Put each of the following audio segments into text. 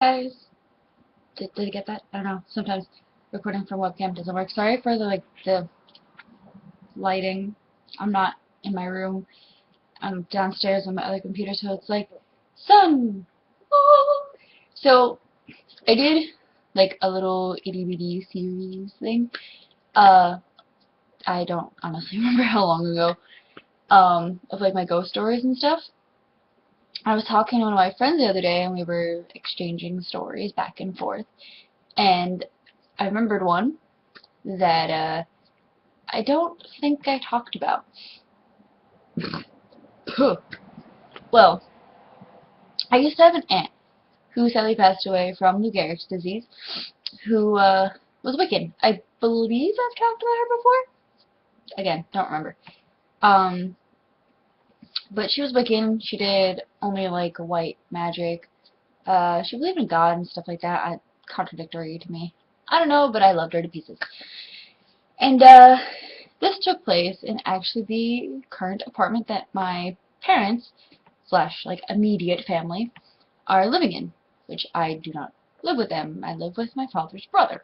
guys? Did you get that? I don't know. Sometimes recording from webcam doesn't work. Sorry for the lighting. I'm not in my room. I'm downstairs on my other computer, so it's like sun. Oh. So I did like a little itty bitty series thing. Uh, I don't honestly remember how long ago. Of like my ghost stories and stuff. I was talking to one of my friends the other day, and we were exchanging stories back and forth. And I remembered one that I don't think I talked about. Well, I used to have an aunt who sadly passed away from Lou Gehrig's disease, who was Wiccan. I believe I've talked about her before. Again, don't remember. But she was Wiccan. She did only like white magic. She believed in God and stuff like that. Contradictory to me. I don't know, but I loved her to pieces. And this took place in actually the current apartment that my parents slash like immediate family are living in, which I do not live with them. I live with my father's brother.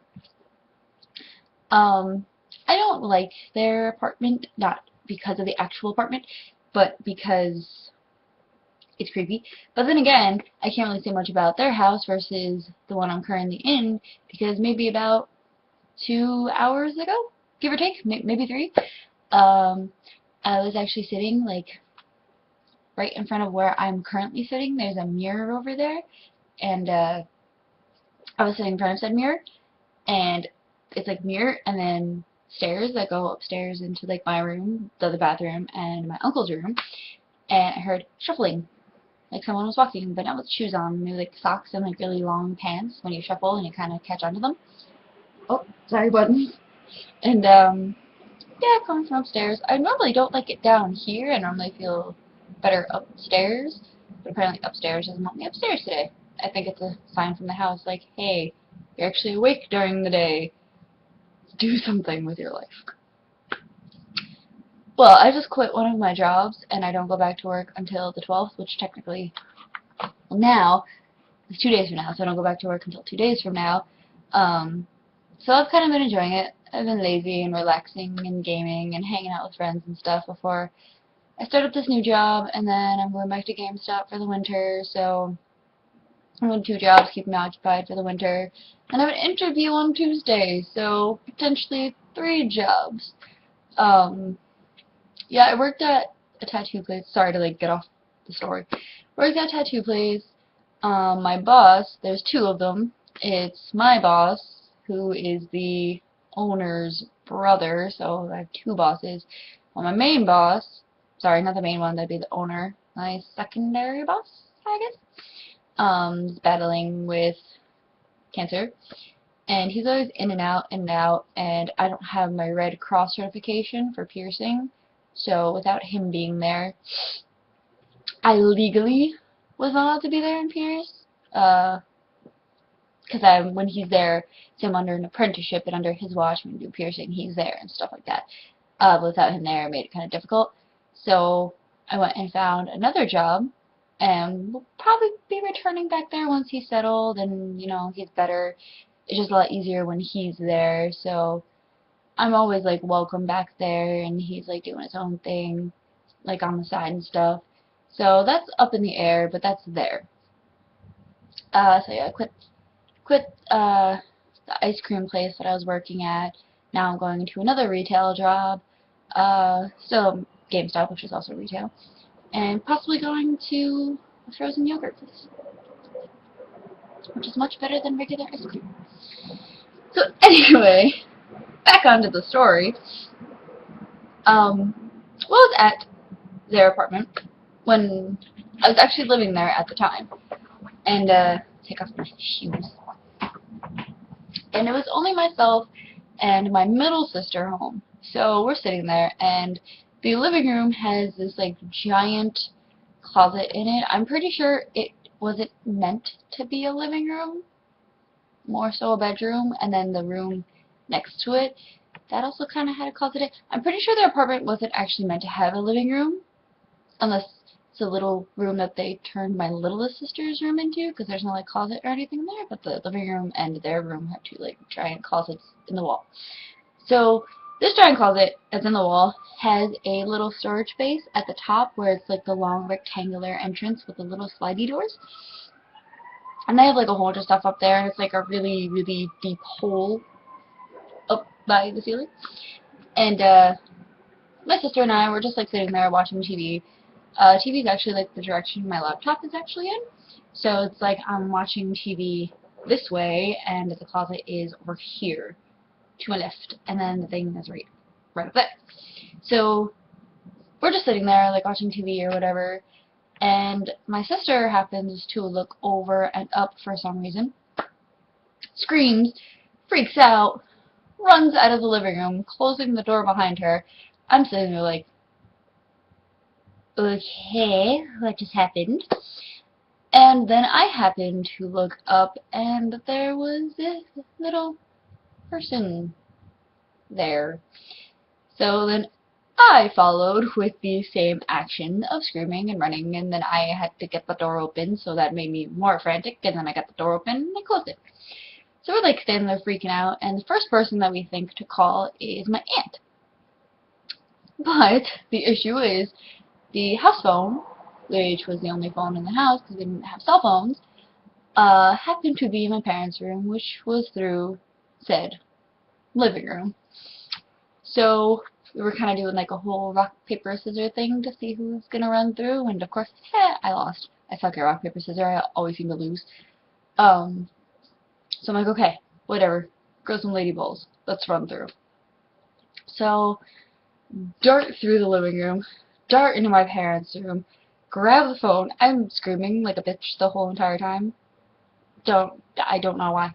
I don't like their apartment, not because of the actual apartment, but because it's creepy. But then again, I can't really say much about their house versus the one I'm currently in, because maybe about 2 hours ago, give or take, maybe 3, I was actually sitting like right in front of where I'm currently sitting. There's a mirror over there, and I was sitting in front of said mirror, and it's like mirror and then stairs that go upstairs into like my room, the other bathroom, and my uncle's room, and I heard shuffling, like someone was walking, but not with shoes on, maybe like socks and like really long pants when you shuffle and you kind of catch onto them. Oh, sorry, buttons. And yeah, coming from upstairs. I normally don't like it down here. I normally feel better upstairs, but apparently upstairs doesn't want me upstairs today. I think it's a sign from the house like, hey, you're actually awake during the day. Do something with your life. Well, I just quit one of my jobs, and I don't go back to work until the 12th, which technically, well, now, it's 2 days from now, so I don't go back to work until 2 days from now. So I've kind of been enjoying it. I've been lazy and relaxing and gaming and hanging out with friends and stuff before I start up this new job, and then I'm going back to GameStop for the winter, so I'm doing 2 jobs, keep me occupied for the winter. And I have an interview on Tuesday, so potentially 3 jobs. Yeah, I worked at a tattoo place. Sorry to like get off the story. Worked at a tattoo place. My boss, there's 2 of them. It's my boss, who is the owner's brother, so I have 2 bosses. Well, my main boss, sorry, not the main one, that'd be the owner. My secondary boss, I guess, is battling with cancer. And he's always in and out, and I don't have my Red Cross certification for piercing. So without him being there, I legally was not allowed to be there and pierce. Because when he's there, so I'm under an apprenticeship, and under his watch when you do piercing, he's there and stuff like that. But without him there, it made it kind of difficult. So I went and found another job, and we'll probably be returning back there once he's settled and, you know, he's better. It's just a lot easier when he's there, so I'm always, like, welcome back there, and he's, like, doing his own thing, like, on the side and stuff. So that's up in the air, but that's there. So yeah, I quit the ice cream place that I was working at. Now I'm going into another retail job, still GameStop, which is also retail, and possibly going to a frozen yogurt place, which is much better than regular ice cream. So anyway, back onto the story. Well, I was at their apartment when I was actually living there at the time, and take off my shoes. And it was only myself and my middle sister home. So we're sitting there, and the living room has this like giant closet in it. I'm pretty sure it wasn't meant to be a living room, more so a bedroom, and then the room next to it, that also kind of had a closet in it. I'm pretty sure their apartment wasn't actually meant to have a living room, unless It's a little room that they turned my littlest sister's room into, because there's no like closet or anything in there, but the living room and their room have two like giant closets in the wall. So this giant closet that's in the wall has a little storage space at the top where it's like the long rectangular entrance with the little slidey doors. And they have like a whole bunch of stuff up there, and it's like a really, really deep hole up by the ceiling. And my sister and I were just like sitting there watching TV. TV is actually like the direction my laptop is actually in. So it's like I'm watching TV this way, and the closet is over here to my left, and then the thing is right up there. So we're just sitting there like watching TV or whatever, and my sister happens to look over and up for some reason, screams, freaks out, runs out of the living room, closing the door behind her. I'm sitting there like, okay, what just happened? And then I happened to look up, and there was this little person there. So then I followed with the same action of screaming and running, and then I had to get the door open, so that made me more frantic, and then I got the door open and I closed it. So we're like standing there freaking out, and the first person that we think to call is my aunt. But the issue is the house phone, which was the only phone in the house because we didn't have cell phones, happened to be in my parents' room, which was through said living room. So we were kind of doing like a whole rock, paper, scissors thing to see who was going to run through, and of course, I lost. I suck at rock, paper, scissors. I always seem to lose. So I'm like, okay, whatever. Grow some lady bowls. Let's run through. So, dart through the living room, dart into my parents' room, grab the phone. I'm screaming like a bitch the whole entire time. I don't know why.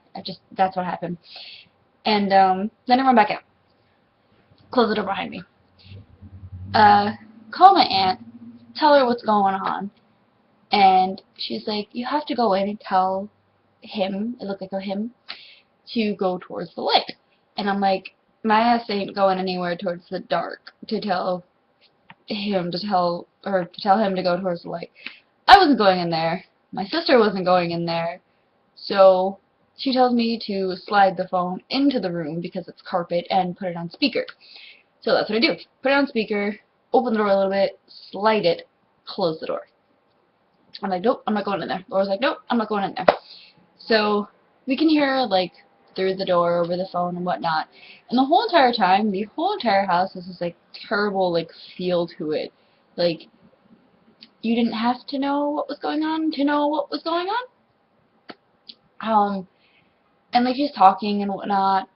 That's what happened. And then I run back out. Close the door behind me. Call my aunt, tell her what's going on, and she's like, you have to go in and tell him, it looked like a him, to go towards the lake. And I'm like, my ass ain't going anywhere towards the dark to tell him to tell him to go towards the lake. I wasn't going in there. My sister wasn't going in there. So she tells me to slide the phone into the room because it's carpet and put it on speaker. So that's what I do. Put it on speaker, open the door a little bit, slide it, close the door. I'm like, nope, I'm not going in there. Laura's like, nope, I'm not going in there. So we can hear like through the door over the phone and whatnot. And the whole entire time, the whole entire house has this like terrible like feel to it. Like you didn't have to know what was going on to know what was going on. And like she's talking and whatnot,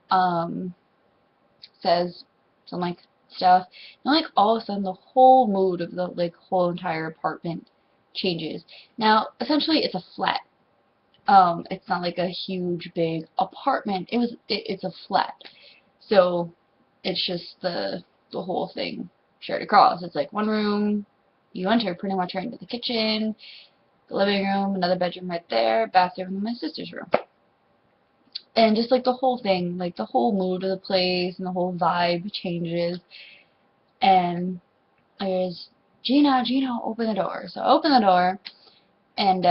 says some like stuff, and like all of a sudden the whole mood of the like whole entire apartment changes. Now essentially it's a flat. It's not like a huge big apartment. It's a flat. So it's just the whole thing shared across. It's like one room, you enter pretty much right into the kitchen, the living room, another bedroom right there, bathroom, and my sister's room. And just like the whole thing, like the whole mood of the place and the whole vibe changes. And there's Gina, open the door. So I open the door, and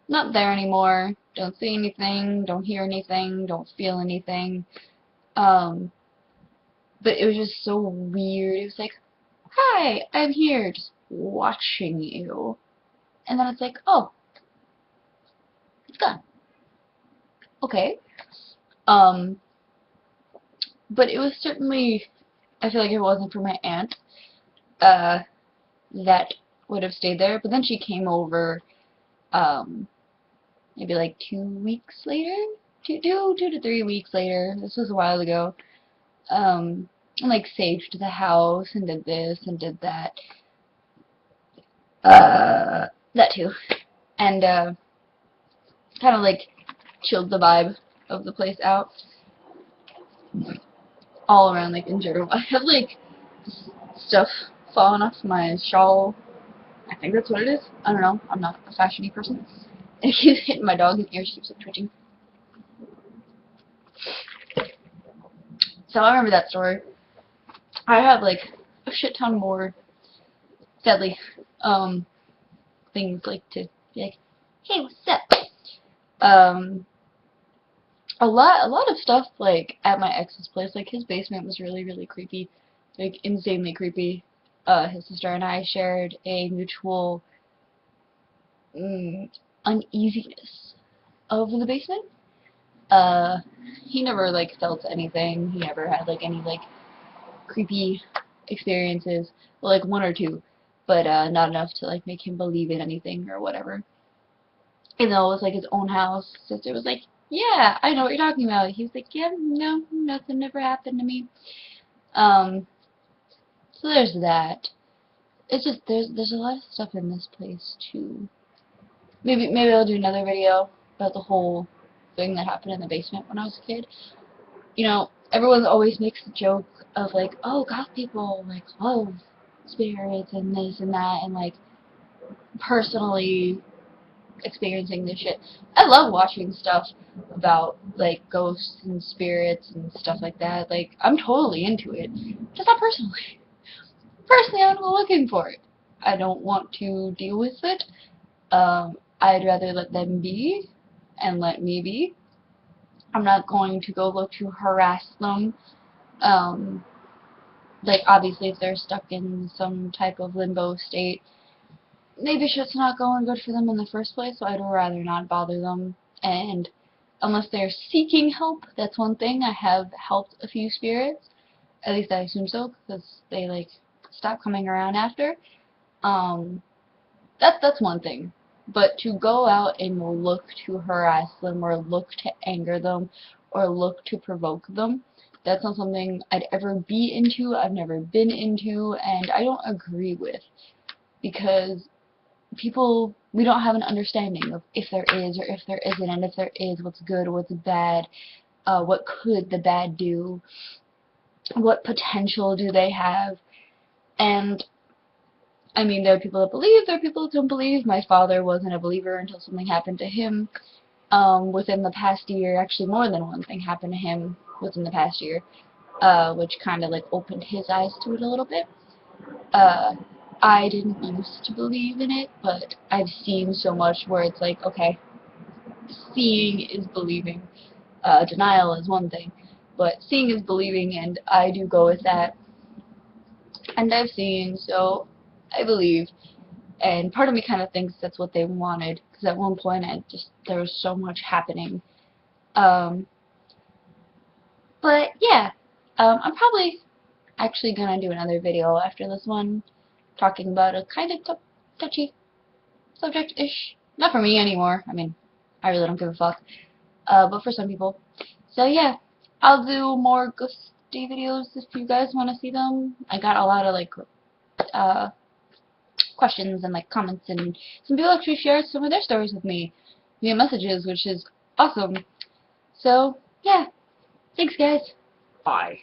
not there anymore. Don't see anything, don't hear anything, don't feel anything. But it was just so weird. It was like, hi, I'm here, just watching you. And then it's like, oh, it's gone. Okay. But it was certainly, I feel like if it wasn't for my aunt, that would have stayed there. But then she came over, maybe like 2 weeks later, 2 to 3 weeks later. This was a while ago. And like saged the house and did this and did that. That too. And kind of like chilled the vibe of the place out. All around, like in general. I have like stuff falling off my shawl. I think that's what it is. I don't know. I'm not a fashion-y person. It keeps hitting my dog's ear. She keeps like twitching. So I remember that story. I have like a shit ton more sadly, things like to be like, hey, what's up? A lot of stuff, like, at my ex's place, like, his basement was really, really creepy, like, insanely creepy. His sister and I shared a mutual uneasiness over the basement. Uh, he never, like, felt anything. He never had, like, any, like, creepy experiences. Well, like, one or two, but, not enough to, like, make him believe in anything or whatever. Even though it was, like, his own house, sister was like, yeah, I know what you're talking about. He was like, yeah, no, nothing ever happened to me. So there's that. It's just, there's a lot of stuff in this place, too. Maybe I'll do another video about the whole thing that happened in the basement when I was a kid. You know, everyone always makes the joke of, like, oh, goth people, like, love spirits and this and that, and, like, personally experiencing this shit. I love watching stuff about, like, ghosts and spirits and stuff like that. Like, I'm totally into it. Just not personally. Personally, I'm not looking for it. I don't want to deal with it. I'd rather let them be and let me be. I'm not going to go look to harass them. Like, obviously, if they're stuck in some type of limbo state, maybe shit's not going good for them in the first place, so I'd rather not bother them. And unless they're seeking help, that's one thing. I have helped a few spirits. At least I assume so, because they, like, stop coming around after. That's one thing. But to go out and look to harass them, or look to anger them, or look to provoke them, that's not something I'd ever be into, I've never been into, and I don't agree with. Because people, we don't have an understanding of if there is or if there isn't, and if there is, what's good, what's bad, what could the bad do, what potential do they have. And I mean, there are people that believe, there are people that don't believe. My father wasn't a believer until something happened to him within the past year. Actually, more than one thing happened to him within the past year, which kind of, like, opened his eyes to it a little bit. I didn't used to believe in it, but I've seen so much where it's like, okay, seeing is believing. Denial is one thing, but seeing is believing, and I do go with that. And I've seen, so I believe. And part of me kind of thinks that's what they wanted, because at one point there was so much happening. But yeah, I'm probably actually gonna do another video after this one, talking about a kind of touchy subject-ish. Not for me anymore. I mean, I really don't give a fuck. But for some people. So yeah, I'll do more ghosty videos if you guys want to see them. I got a lot of, like, questions and, like, comments, and some people actually shared some of their stories with me via messages, which is awesome. So yeah, thanks guys. Bye.